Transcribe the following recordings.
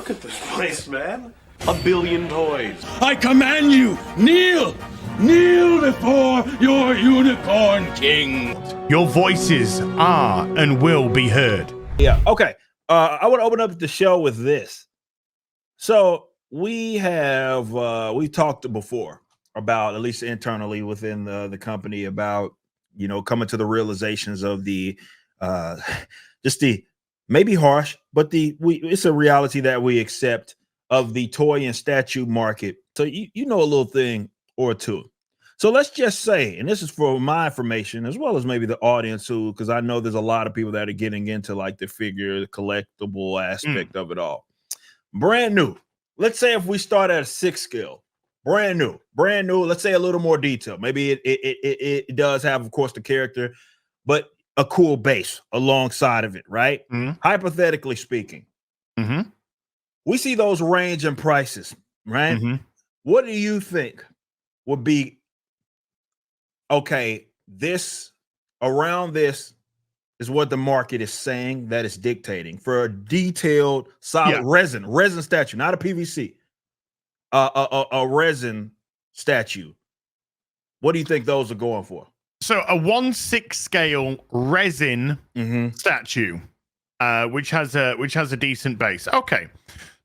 Look at this place, man. 1 billion toys. I command you, kneel! Kneel before your unicorn king. Your voices are and will be heard. Yeah, okay. I want to open up the show with this. So we talked before about, at least internally within the company, about, you know, coming to the realizations of the just the maybe harsh, but it's a reality that we accept of the toy and statue market. So you know a little thing or two. So let's just say, and this is for my information as well as maybe the audience who, because I know there's a lot of people that are getting into like the figure, the collectible aspect of it all. Brand new. Let's say if we start at a 6 scale, brand new. Let's say a little more detail. Maybe it does have, of course, the character, but a cool base alongside of it, right? Hypothetically speaking, we see those range in prices, right? What do you think would be okay? This around this is what the market is saying that it's dictating for a detailed, solid resin statue, not a PVC, a resin statue. What do you think those are going for? So a 1/6 scale resin statue, which has a decent base. Okay,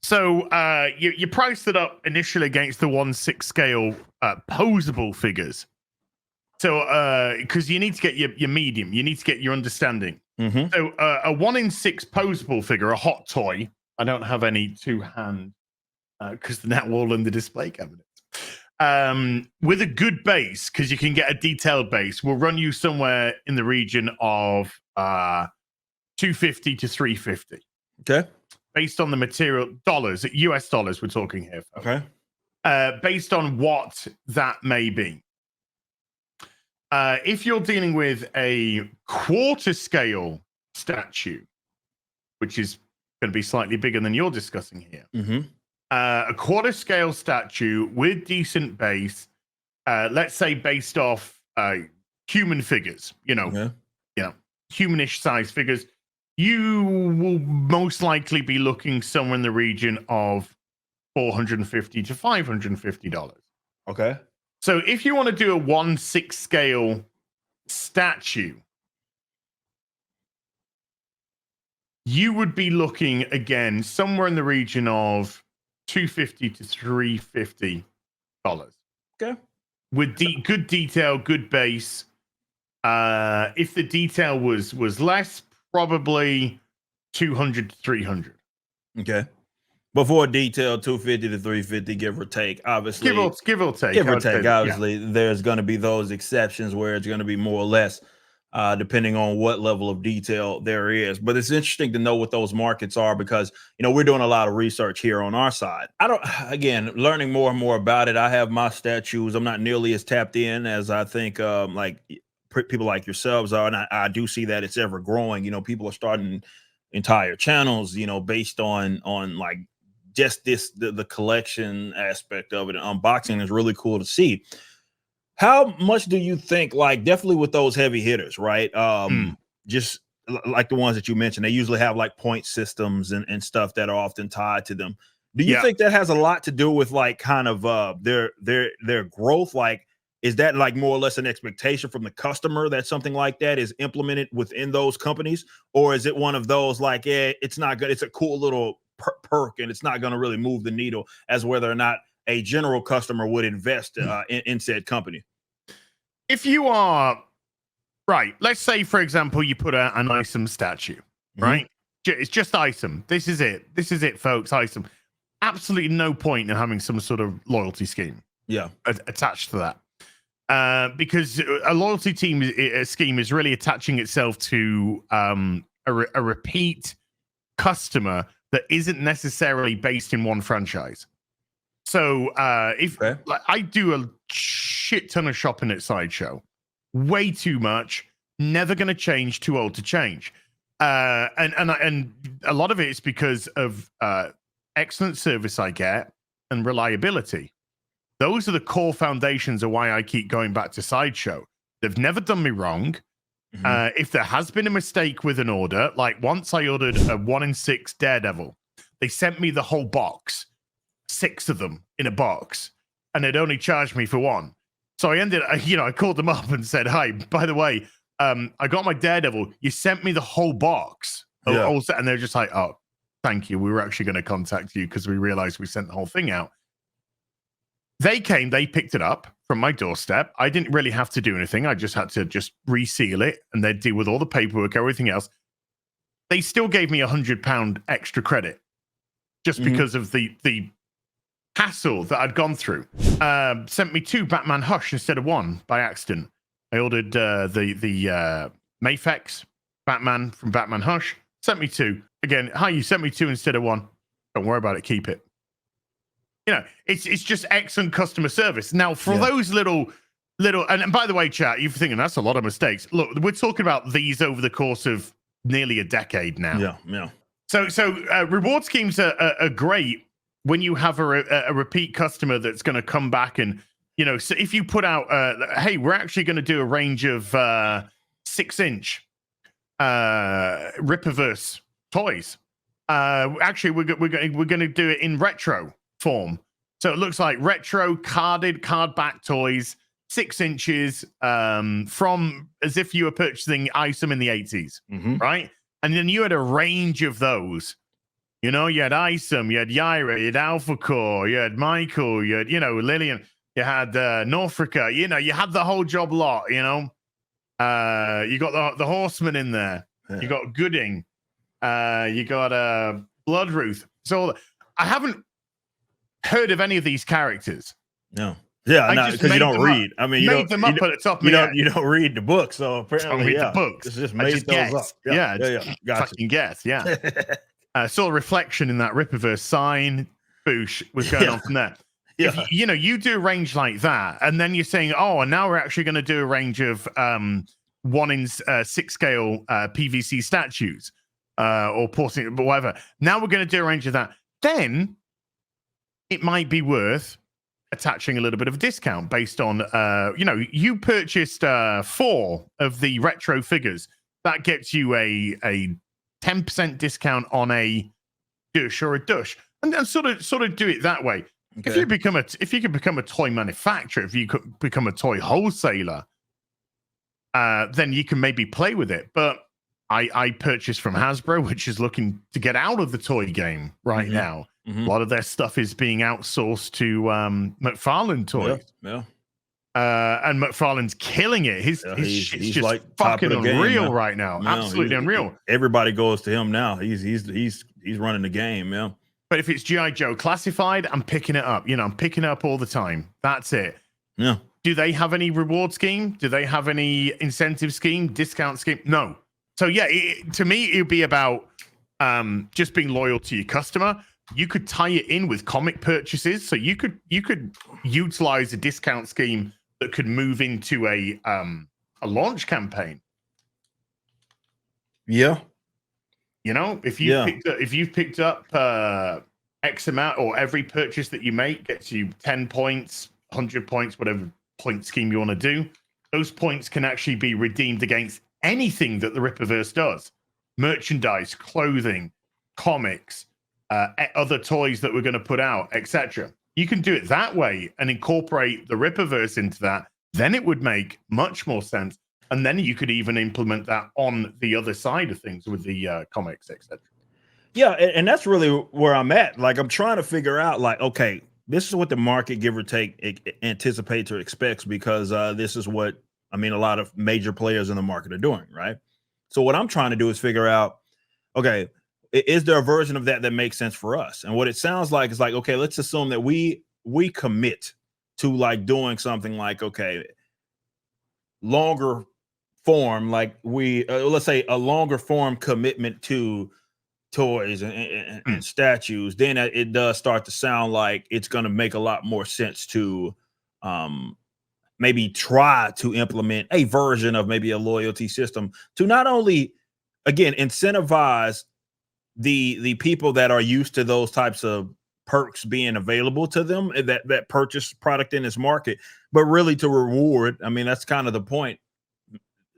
so you priced it up initially against the 1/6 scale posable figures. So because you need to get your medium, you need to get your understanding. So a 1/6 posable figure, a hot toy. I don't have any to hand because they're now all in the display cabinet. With a good base, because you can get a detailed base, will run you somewhere in the region of $250 to $350. Okay. Based on the material, dollars, US dollars, we're talking here. Folks. Okay. Based on what that may be. If you're dealing with a 1/4 scale statue, which is going to be slightly bigger than you're discussing here, a 1/4 scale statue with decent base, let's say based off human figures, humanish size figures, you will most likely be looking somewhere in the region of $450 to $550. Okay. So if you want to do a 1/6 scale statue, you would be looking again somewhere in the region of $250 to $350. Okay. With good detail, good base. If the detail was less, probably $200 to $300. Okay. Before detail, $250 to $350, give or take. Obviously, give or take. Obviously, there's going to be those exceptions where it's going to be more or less, depending on what level of detail there is. But it's interesting to know what those markets are because we're doing a lot of research here on our side. Learning more and more about it. I have my statues. I'm not nearly as tapped in as I think people like yourselves are, and I do see that it's ever growing. People are starting entire channels, based on like just the collection aspect of it, and unboxing is really cool to see. How much do you think, like, definitely with those heavy hitters, right? Just like the ones that you mentioned, they usually have like point systems and stuff that are often tied to them. Do you think that has a lot to do with like kind of their growth? Like, is that like more or less an expectation from the customer that something like that is implemented within those companies? Or is it one of those like, it's not good, it's a cool little perk and it's not going to really move the needle as whether or not a general customer would invest in said company? If you are, right, let's say, for example, you put an ISOM statue, right? It's just ISOM. This is it, folks, ISOM. Absolutely no point in having some sort of loyalty scheme attached to that. Because a loyalty scheme is really attaching itself to a repeat customer that isn't necessarily based in one franchise. So like, I do a shit ton of shopping at Sideshow, way too much, never going to change, too old to change. And a lot of it is because of excellent service I get and reliability. Those are the core foundations of why I keep going back to Sideshow. They've never done me wrong. If there has been a mistake with an order, like once I ordered a 1/6 Daredevil, They sent me the whole box, 6 of them in a box, and they'd only charged me for 1. So I called them up and said, "Hi, by the way, I got my Daredevil. You sent me the whole box." Yeah. Also, and they're just like, "Oh, thank you. We were actually going to contact you because we realized we sent the whole thing out." They picked it up from my doorstep. I didn't really have to do anything. I just had to reseal it, and they'd deal with all the paperwork, everything else. They still gave me £100 extra credit just because of the hassle that I'd gone through. Sent me 2 Batman Hush instead of 1 by accident. I ordered the Mafex Batman from Batman Hush. Sent me 2. Again, hi, you sent me 2 instead of 1. Don't worry about it. Keep it. It's just excellent customer service. Now, for those little, and by the way, chat, you're thinking that's a lot of mistakes. Look, we're talking about these over the course of nearly a decade now. Yeah. So reward schemes are great when you have a repeat customer that's going to come back and, so if you put out, hey, we're actually going to do a range of 6-inch Rippaverse toys. Actually, we're going to do it in retro form. So it looks like retro card back toys, 6 inches, from as if you were purchasing Isom in the 80s, right? And then you had a range of those. You had Isom, you had Yaira, you had Alpha Core, you had Michael, you had, Lillian, you had Norfolka, you had the whole job lot, you got the Horseman in there, you got Gooding, you got Bloodruth. So I haven't heard of any of these characters. No. Yeah, because you don't read. I mean, you made them up at the top. You don't read the book, so apparently, the books. It's just made those up. Yeah. Gotcha. Fucking guess. Yeah. Saw a reflection in that Rippaverse sign. Boosh was going on from there. Yeah. If, you do a range like that, and then you're saying, oh, and now we're actually going to do a range of 1 in 6 scale PVC statues or porcelain, but whatever. Now we're going to do a range of that. Then it might be worth attaching a little bit of a discount based on, you purchased 4 of the retro figures. That gets you a 10% discount on a Dush or a Dush, and then sort of do it that way. Okay. If you could become a toy manufacturer, if you could become a toy wholesaler, then you can maybe play with it. But I purchased from Hasbro, which is looking to get out of the toy game right now. A lot of their stuff is being outsourced to McFarlane Toys. Yeah. And McFarlane's killing it. His shit's just like fucking unreal right now. No, absolutely unreal. Everybody goes to him now. He's running the game. Yeah. But if it's G.I. Joe Classified, I'm picking it up. I'm picking it up all the time. That's it. Yeah. Do they have any reward scheme? Do they have any incentive scheme, discount scheme? No. So yeah, to me, it would be about just being loyal to your customer. You could tie it in with comic purchases, so you could utilize a discount scheme that could move into a launch campaign. Yeah. If you've picked up X amount, or every purchase that you make gets you 10 points, 100 points, whatever point scheme you want to do, those points can actually be redeemed against anything that the Rippaverse does: merchandise, clothing, comics, other toys that we're going to put out, etc. You can do it that way and incorporate the Rippaverse into that. Then it would make much more sense. And then you could even implement that on the other side of things with the comics, etc. Yeah, and that's really where I'm at. Like, I'm trying to figure out, like, okay, this is what the market, give or take, anticipates or expects, because this is what, a lot of major players in the market are doing, right? So what I'm trying to do is figure out, okay, is there a version of that makes sense for us? And what it sounds like is like, okay, let's assume that we commit to like doing something like, okay, longer form, like let's say a longer form commitment to toys and statues, then it does start to sound like it's going to make a lot more sense to maybe try to implement a version of maybe a loyalty system to not only, again, incentivize the people that are used to those types of perks being available to them that purchase product in this market, but really to reward, that's kind of the point,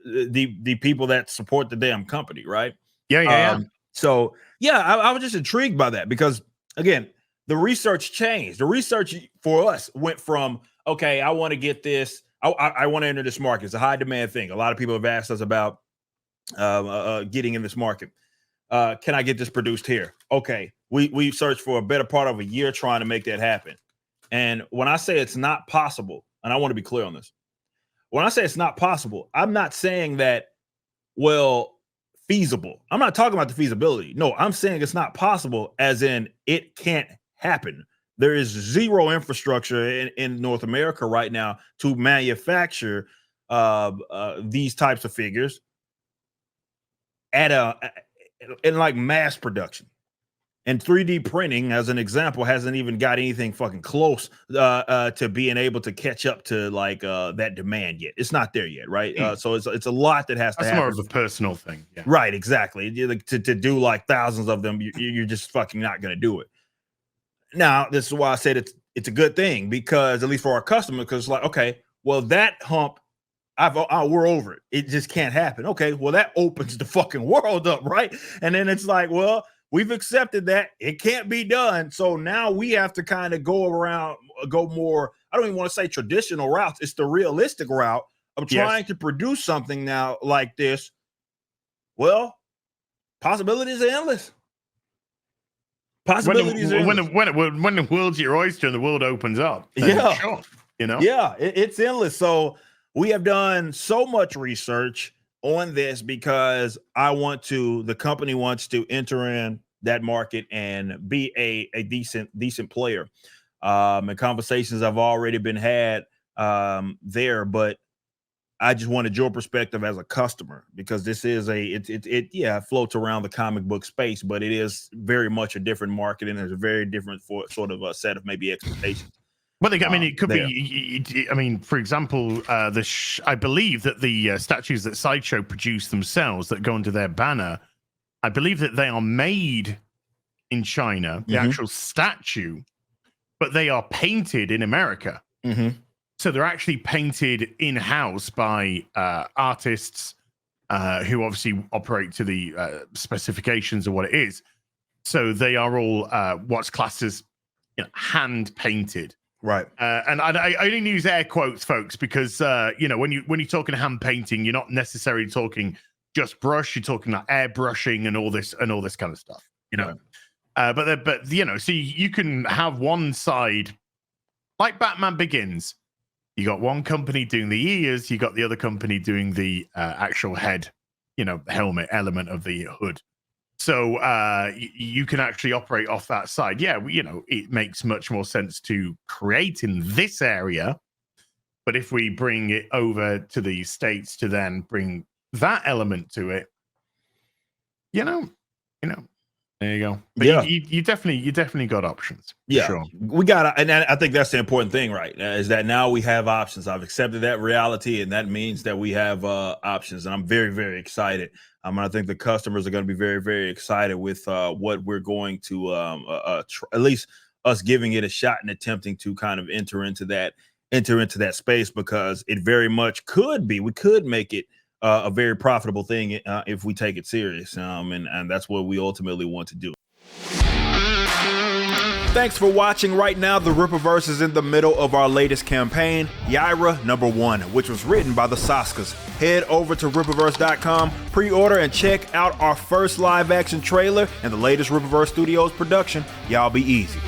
the people that support the damn company, right? Yeah. So yeah, I was just intrigued by that because again, the research changed. The research for us went from, okay, I want to get this. I want to enter this market. It's a high demand thing. A lot of people have asked us about getting in this market. Can I get this produced here? Okay, we searched for a better part of a year trying to make that happen. And when I say it's not possible, and I want to be clear on this, when I say it's not possible, I'm not saying that, well, feasible. I'm not talking about the feasibility. No, I'm saying it's not possible, as in it can't happen. There is zero infrastructure in North America right now to manufacture these types of figures in like mass production. And 3D printing, as an example, hasn't even got anything fucking close to being able to catch up to like that demand yet. It's not there yet, right? So it's a lot that has to happen. That's more of a personal thing. Yeah. Right, exactly. To do like thousands of them, you're just fucking not going to do it. Now, this is why I said it's a good thing, because at least for our customer, because it's like, okay, well, that hump, we're over it. It just can't happen. Okay, well, that opens the fucking world up, right? And then it's like, well, we've accepted that it can't be done. So now we have to kind of go more, I don't even want to say traditional routes. It's the realistic route of trying to produce something now like this. Well, possibilities are endless. Possibilities are endless. When the world's your oyster and the world opens up. Yeah. Sure, you know? Yeah, it's endless. So we have done so much research on this because the company wants to enter in that market and be a decent player. And conversations have already been had there, but I just wanted your perspective as a customer, because this is it floats around the comic book space, but it is very much a different market, and there's a very different sort of a set of maybe expectations. Well, I mean, it could be. I mean, for example, I believe that the statues that Sideshow produce themselves that go under their banner, I believe that they are made in China, the actual statue, but they are painted in America. Mm-hmm. So they're actually painted in-house by artists who obviously operate to the specifications of what it is. So they are all what's classed as hand painted. Right. And I only use air quotes, folks, because when you're talking hand painting, you're not necessarily talking just brush. You're talking like airbrushing and all this kind of stuff. Right. But so you can have one side like Batman Begins. You got one company doing the ears. You got the other company doing the actual head, helmet element of the hood. So you can actually operate off that side. Yeah, it makes much more sense to create in this area. But if we bring it over to the States to then bring that element to it, there you go. But yeah, you definitely got options. Yeah, sure. We got, and I think that's the important thing, right? Is that now we have options. I've accepted that reality, and that means that we have options, and I'm very, very excited. I think the customers are going to be very, very excited with what we're going to at least us giving it a shot and attempting to kind of enter into that space, because it very much could be. We could make it a very profitable thing if we take it serious, and that's what we ultimately want to do. Thanks for watching. Right now, the Rippaverse is in the middle of our latest campaign, Yaira #1, which was written by the Saskas. Head over to Rippaverse.com, pre-order, and check out our first live-action trailer and the latest Rippaverse Studios production, Y'all Be Easy.